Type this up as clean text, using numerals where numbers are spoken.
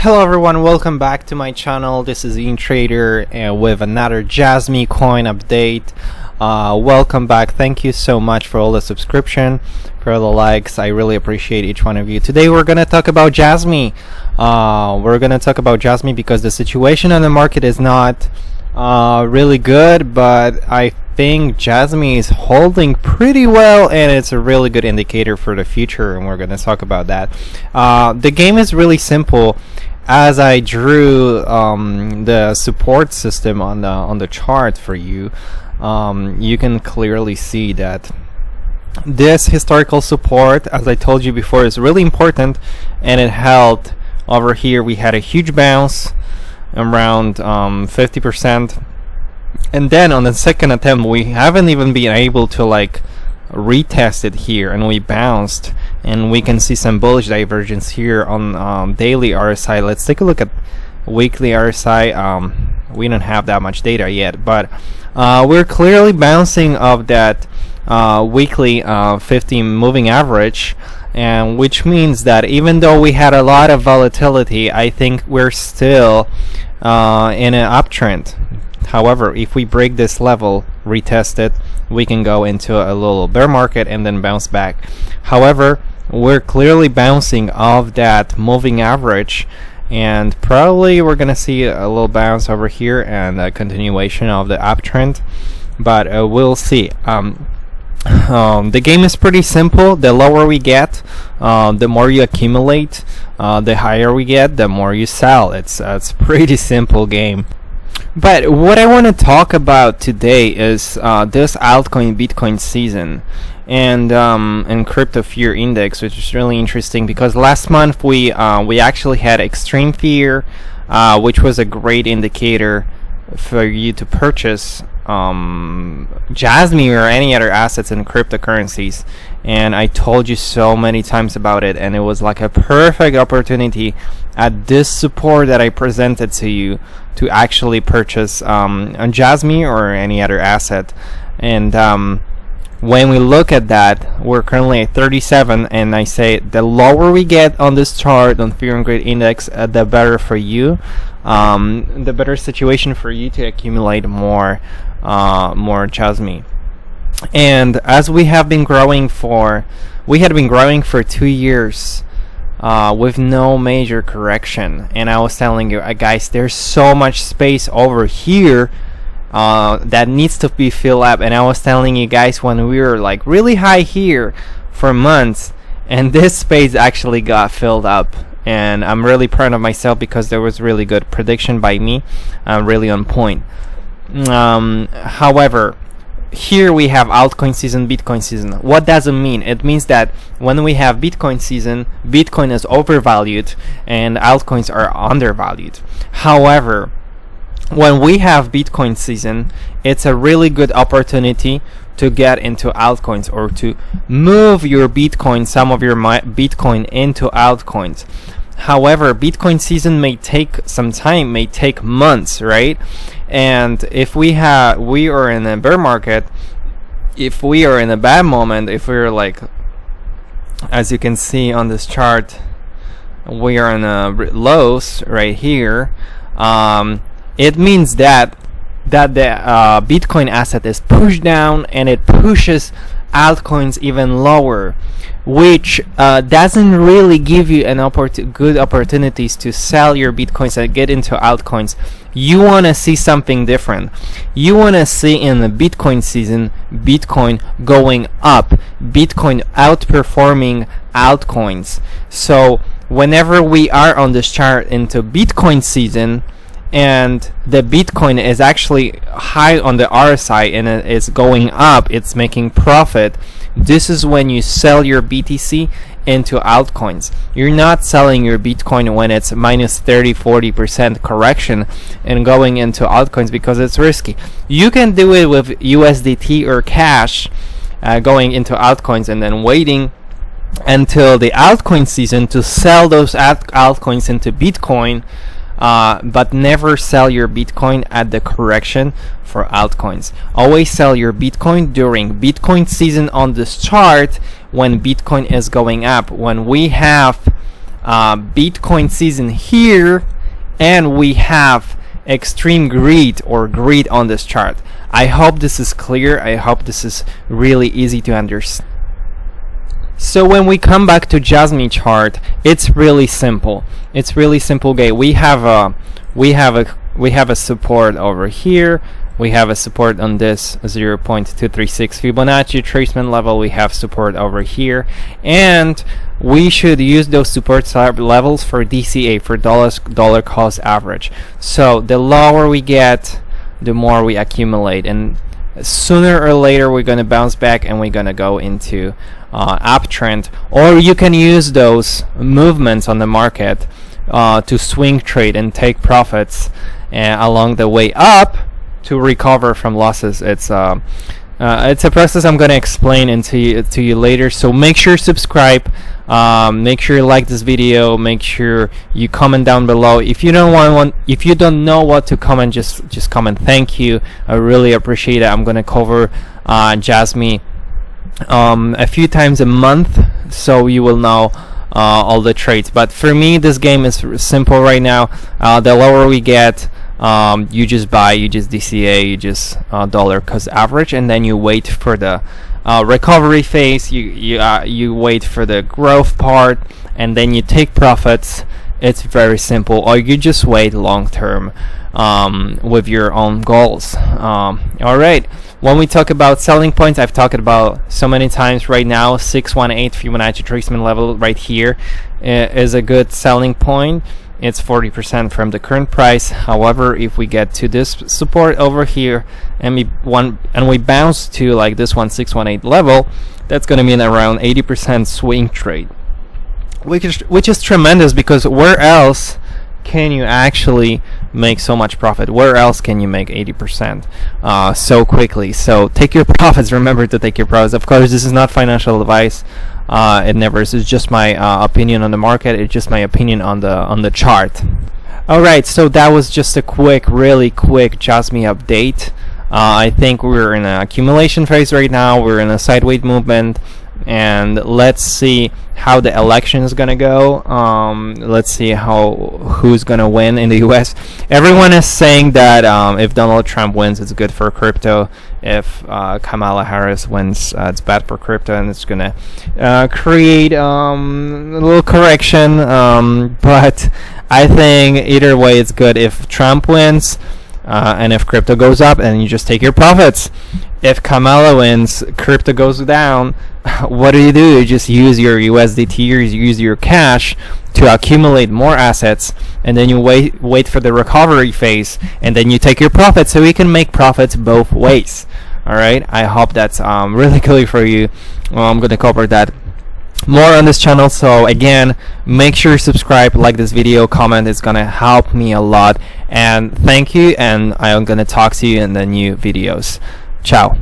Hello everyone, welcome back to my channel. This is Ian Trader with another Jasmy Coin update. Welcome back. Thank you so much for all the subscription, for all the likes. I really appreciate each one of you. Today we're gonna talk about Jasmy. Because the situation on the market is not really good, but I think Jasmy is holding pretty well, and it's a really good indicator for the future, and we're going to talk about that. The game is really simple. As I drew the support system on the chart for you, you can clearly see that this historical support, as I told you before, is really important, and it held over here. We had a huge bounce around 50%, and then on the second attempt we haven't even been able to like retest it here, and we bounced, and we can see some bullish divergence here on daily RSI. Let's take a look at weekly RSI. We don't have that much data yet, but we're clearly bouncing off that weekly 50 moving average, and which means that even though we had a lot of volatility, I think we're still in an uptrend. However, if we break this level, retest it, we can go into a little bear market and then bounce back. However, we're clearly bouncing off that moving average, and probably we're gonna see a little bounce over here and a continuation of the uptrend, but we'll see. The game is pretty simple. The lower we get, the more you accumulate. The higher we get, the more you sell. It's a pretty simple game. But what I want to talk about today is this altcoin Bitcoin season and crypto fear index, which is really interesting because last month we actually had extreme fear, which was a great indicator for you to purchase Jasmy or any other assets in cryptocurrencies, and I told you so many times about it, and it was like a perfect opportunity at this support that I presented to you to actually purchase Jasmy or any other asset. And when we look at that, we're currently at 37, and I say the lower we get on this chart on fear and greed index, the better for you, the better situation for you to accumulate more Jasmy. And as we had been growing for 2 years with no major correction, and I was telling you guys, there's so much space over here that needs to be filled up, and I was telling you guys when we were like really high here for months, and this space actually got filled up, and I'm really proud of myself because there was really good prediction by me, really on point. However, here we have altcoin season, Bitcoin season. What does it mean? It means that when we have Bitcoin season, Bitcoin is overvalued and altcoins are undervalued. However, when we have Bitcoin season, it's a really good opportunity to get into altcoins or to move your Bitcoin, some of your Bitcoin into altcoins. However, Bitcoin season may take some time, may take months, right? And if we are in a bear market, if we are in a bad moment, if we're like, as you can see on this chart, we are in a lows right here, it means that the Bitcoin asset is pushed down, and it pushes altcoins even lower, which doesn't really give you an good opportunities to sell your Bitcoins and get into altcoins. You want to see something different. You want to see in the Bitcoin season, Bitcoin going up, Bitcoin outperforming altcoins. So whenever we are on this chart into Bitcoin season, and the Bitcoin is actually high on the RSI and it is going up, it's making profit, this is when you sell your BTC into altcoins. You're not selling your Bitcoin when it's minus 30-40% correction and going into altcoins because it's risky. You can do it with USDT or cash, going into altcoins and then waiting until the altcoin season to sell those altcoins into Bitcoin, but never sell your Bitcoin at the correction for altcoins. Always sell your Bitcoin during Bitcoin season on this chart when Bitcoin is going up. When we have Bitcoin season here, and we have extreme greed or greed on this chart. I hope this is clear. I hope this is really easy to understand. So when we come back to Jasmy chart, it's really simple. It's really simple, guys. We have a support over here. We have a support on this 0.236 Fibonacci retracement level. We have support over here, and we should use those support levels for DCA, for dollar cost average. So the lower we get, the more we accumulate, and sooner or later we're going to bounce back and we're going to go into uptrend. Or you can use those movements on the market to swing trade and take profits along the way up to recover from losses. It's a process I'm going to explain to you later. So make sure you subscribe, make sure you like this video, make sure you comment down below. If you don't know what to comment, just comment thank you. I really appreciate it. I'm going to cover Jasmy a few times a month, so you will know all the trades. But for me, this game is simple right now. The lower we get, you just buy, you just DCA, you just dollar cost average, and then you wait for the recovery phase. You wait for the growth part, and then you take profits. It's very simple. Or you just wait long term with your own goals. All right. When we talk about selling points, I've talked about so many times right now. 618 Fibonacci retracement level right here is a good selling point. It's 40% from the current price. However, if we get to this support over here and we bounce to like this 618 level, that's going to mean around 80% swing trade, which is tremendous, because where else can you actually make so much profit? Where else can you make 80% so quickly? So take your profits. Remember to take your profits. Of course, this is not financial advice. It never is. It's just my opinion on the market. It's just my opinion on the chart. All right, so that was just a really quick Jasmy update. I think we're in an accumulation phase right now. We're in a sideways movement, and let's see how the election is gonna go. Let's see who's gonna win in the US. Everyone is saying that if Donald Trump wins, it's good for crypto. If Kamala Harris wins, it's bad for crypto, and it's gonna create a little correction. But I think either way it's good. If Trump wins, and if crypto goes up, and you just take your profits. If Kamala wins, crypto goes down, what do? You just use your USDT, or you use your cash to accumulate more assets, and then you wait for the recovery phase, and then you take your profits, so you can make profits both ways. All right, I hope that's really clear for you. I'm going to cover that more on this channel. So again, make sure you subscribe, like this video, comment. It's going to help me a lot, and thank you, and I'm going to talk to you in the new videos. Ciao.